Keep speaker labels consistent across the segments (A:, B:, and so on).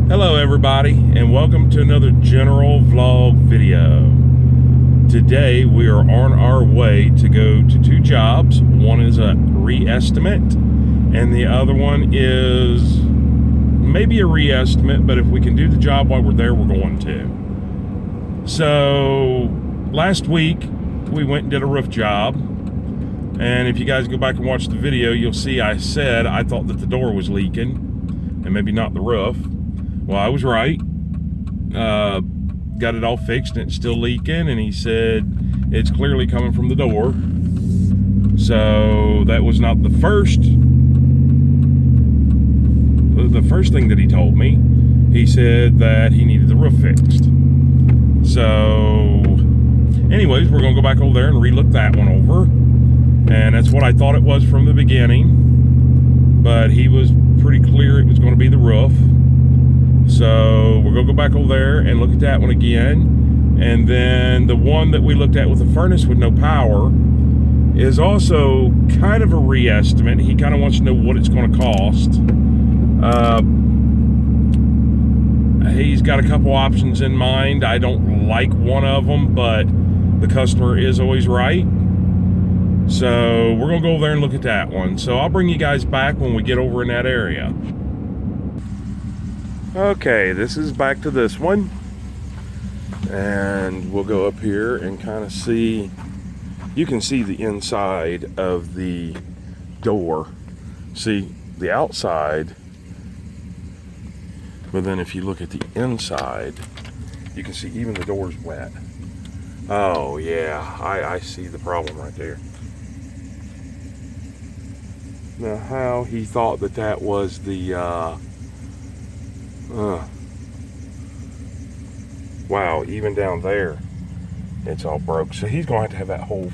A: Hello everybody, and welcome to another general vlog video. Today we are on our way to go to two jobs. One is a re-estimate and the other one is maybe a re-estimate, but if we can do the job while we're there, we're going to. So last week we went and did a roof job, and if you guys go back and watch the video, you'll see I said I thought that the door was leaking and maybe not the roof. Well, I was right. Got it all fixed and it's still leaking, and he said it's clearly coming from the door. So that was not the first thing that he told me. He said that he needed the roof fixed. So anyways, we're gonna go back over there and relook that one over. And that's what I thought it was from the beginning, but he was pretty clear it was going to be the roof. So we're going to go back over there and look at that one again. And then the one that we looked at with the furnace with no power is also kind of a re-estimate. He kind of wants to know what it's going to cost. He's got a couple options in mind. I don't like one of them, but the customer is always right. So we're going to go over there and look at that one. So I'll bring you guys back when we get over in that area. Okay, this is back to this one. And we'll go up here and kind of see. You can see the inside of the door. See the outside. But then if you look at the inside, you can see even the door's wet. Oh yeah, I see the problem right there. Now how he thought that that was the wow, even down there it's all broke. So he's going to have that whole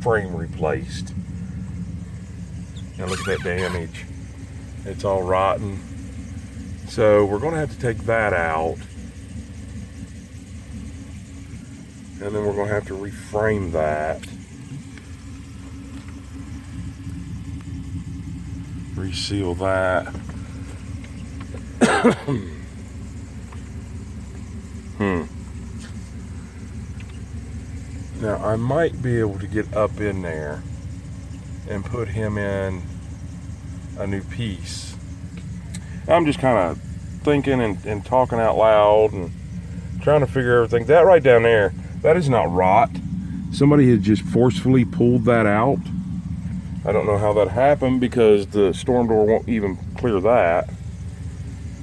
A: frame replaced. Now look at that damage. It's all rotten. So we're going to have to take that out. And then we're going to have to reframe that. Reseal that. Now I might be able to get up in there and put him in a new piece. I'm just kind of thinking and talking out loud and trying to figure everything. That right down there, that is not rot. Somebody had just forcefully pulled that out. I don't know how that happened because the storm door won't even clear that.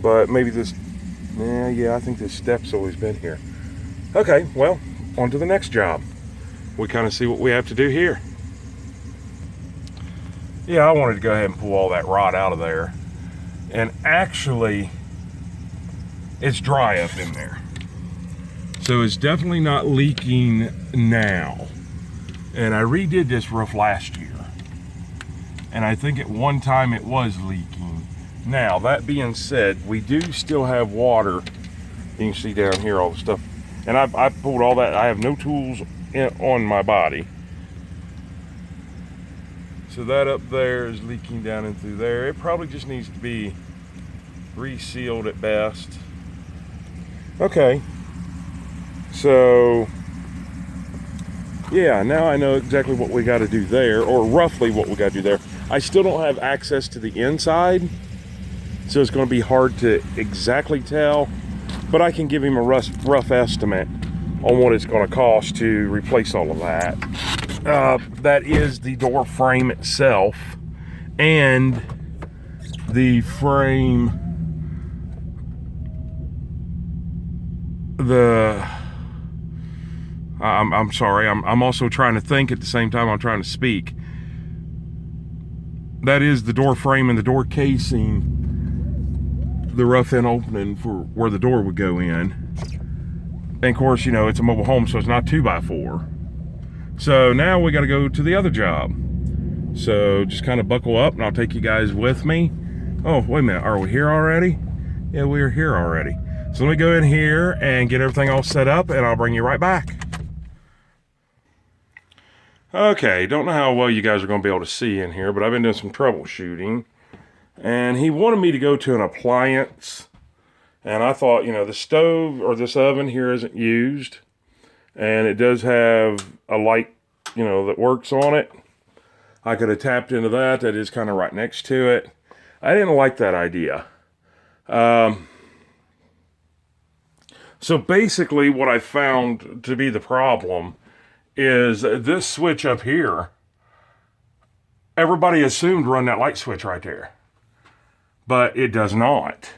A: But maybe this, yeah, I think this step's always been here. Okay, well, on to the next job. We kind of see what we have to do here. Yeah, I wanted to go ahead and pull all that rot out of there. And actually, it's dry up in there. So it's definitely not leaking now. And I redid this roof last year. And I think at one time it was leaking. Now, that being said, we do still have water. You can see down here all the stuff. And I pulled all that. I have no tools on my body. So that up there is leaking down in through there. It probably just needs to be resealed at best. Okay. So, yeah, now I know exactly what we got to do there, or roughly what we got to do there. I still don't have access to the inside, so it's going to be hard to exactly tell, but I can give him a rough estimate on what it's going to cost to replace all of that. That is the door frame itself and the frame, I'm sorry, I'm also trying to think at the same time I'm trying to speak. That is the door frame and the door casing, the rough end opening for where the door would go in. And of course, you know, it's a mobile home, so it's not 2x4. So now we got to go to the other job. So just kind of buckle up and I'll take you guys with me. Oh, wait a minute, are we here already? Yeah, we are here already. So let me go in here and get everything all set up and I'll bring you right back. Okay, don't know how well you guys are going to be able to see in here, but I've been doing some troubleshooting. And he wanted me to go to an appliance And I thought, the stove or this oven here isn't used. And it does have a light, that works on it. I could have tapped into that. That is kind of right next to it. I didn't like that idea. So basically what I found to be the problem is this switch up here. Everybody assumed run that light switch right there. But it does not.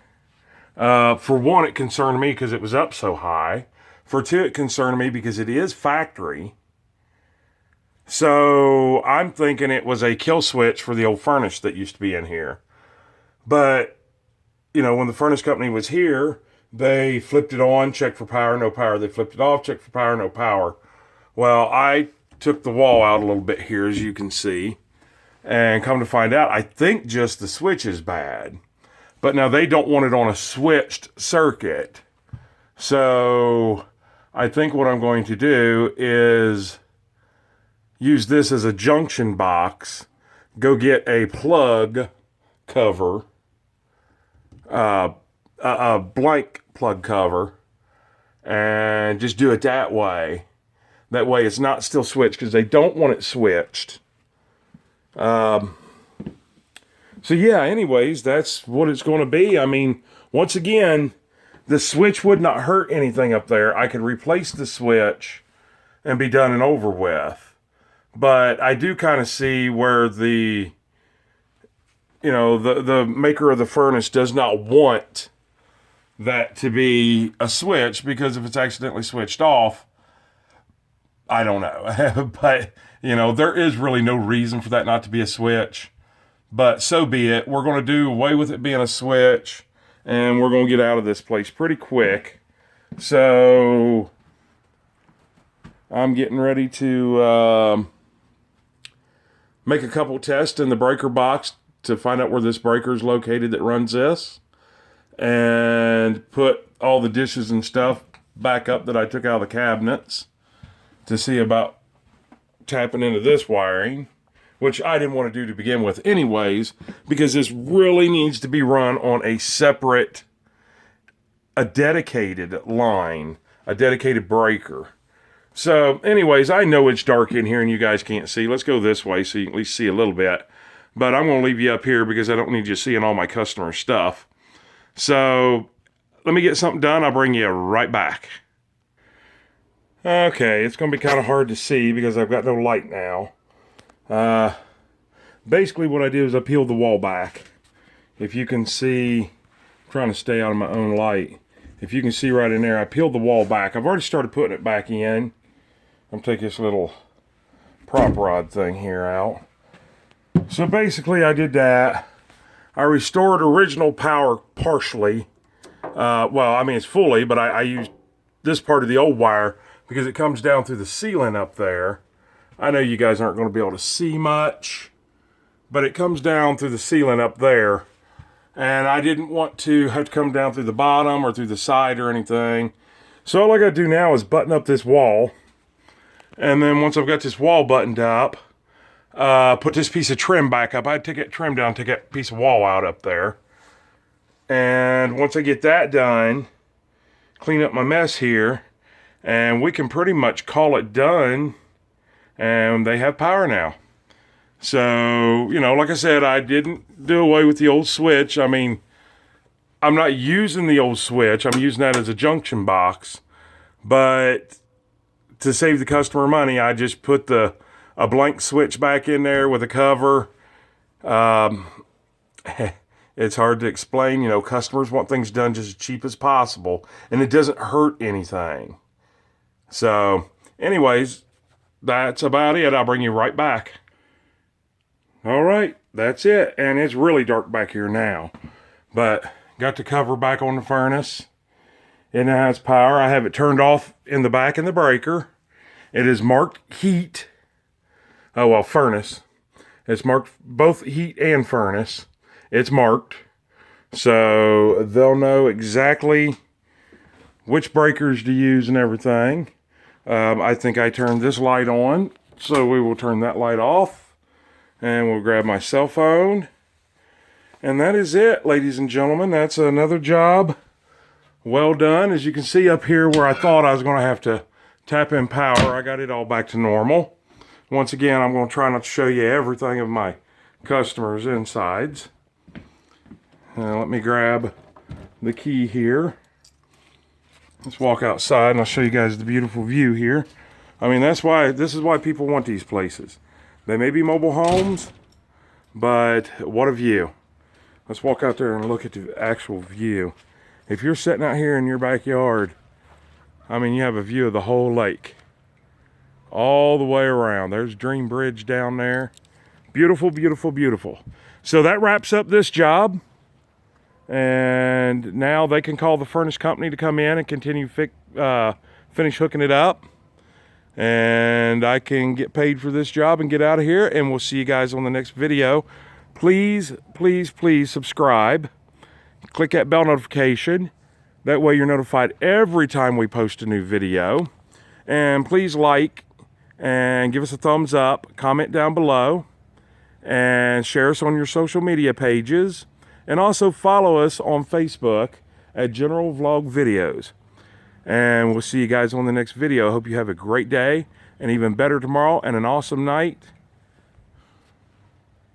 A: For one, it concerned me because it was up so high. For two, it concerned me because it is factory. So I'm thinking it was a kill switch for the old furnace that used to be in here. But, when the furnace company was here, they flipped it on, checked for power, no power. They flipped it off, checked for power, no power. Well, I took the wall out a little bit here, as you can see. And come to find out, I think just the switch is bad. But now they don't want it on a switched circuit. So I think what I'm going to do is use this as a junction box, go get a plug cover, a blank plug cover, and just do it that way. That way it's not still switched because they don't want it switched. So yeah, anyways, that's what it's going to be. I mean, once again, the switch would not hurt anything up there. I could replace the switch and be done and over with. But I do kind of see where the maker of the furnace does not want that to be a switch, because if it's accidentally switched off, I don't know. But, there is really no reason for that not to be a switch. But so be it. We're going to do away with it being a switch, and we're going to get out of this place pretty quick. So I'm getting ready to make a couple tests in the breaker box to find out where this breaker is located that runs this, and put all the dishes and stuff back up that I took out of the cabinets to see about tapping into this wiring, which I didn't want to do to begin with anyways, because this really needs to be run on a dedicated line, a dedicated breaker. So anyways, I know it's dark in here and you guys can't see. Let's go this way so you can at least see a little bit. But I'm going to leave you up here because I don't need you seeing all my customer stuff. So let me get something done. I'll bring you right back. Okay, it's going to be kind of hard to see because I've got no light now. Basically what I did is I peeled the wall back. If you can see, I'm trying to stay out of my own light. If you can see right in there, I peeled the wall back. I've already started putting it back in. I'm taking this little prop rod thing here out. So basically I did that. I restored original power partially. It's fully, but I used this part of the old wire because it comes down through the ceiling up there. I know you guys aren't going to be able to see much, but it comes down through the ceiling up there. And I didn't want to have to come down through the bottom or through the side or anything. So all I got to do now is button up this wall. And then once I've got this wall buttoned up, put this piece of trim back up. I'd take that trim down, take that piece of wall out up there. And once I get that done, clean up my mess here, and we can pretty much call it done. And they have power now. So, like I said, I didn't do away with the old switch. I mean, I'm not using the old switch. I'm using that as a junction box. But to save the customer money, I just put a blank switch back in there with a cover. It's hard to explain. Customers want things done just as cheap as possible. And it doesn't hurt anything. So, anyways, that's about it. I'll bring you right back. All right, that's it. And it's really dark back here now. But got the cover back on the furnace. It now has power. I have it turned off in the back in the breaker. It is marked heat. Furnace. It's marked both heat and furnace. It's marked. So they'll know exactly which breakers to use and everything. I think I turned this light on. So we will turn that light off. And we'll grab my cell phone. And that is it, ladies and gentlemen. That's another job well done. As you can see up here where I thought I was going to have to tap in power, I got it all back to normal. Once again, I'm going to try not to show you everything of my customers' insides. Let me grab the key here. Let's walk outside and I'll show you guys the beautiful view here. I mean, this is why people want these places. They may be mobile homes, but what a view. Let's walk out there and look at the actual view. If you're sitting out here in your backyard, I mean, you have a view of the whole lake. All the way around. There's Dream Bridge down there. Beautiful, beautiful, beautiful. So that wraps up this job. And now they can call the furnace company to come in and continue finish hooking it up. And I can get paid for this job and get out of here. And we'll see you guys on the next video. Please, please, please subscribe. Click that bell notification. That way you're notified every time we post a new video. And please like and give us a thumbs up. Comment down below. And share us on your social media pages. And also follow us on Facebook at General Vlog Videos. And we'll see you guys on the next video. I hope you have a great day and even better tomorrow and an awesome night.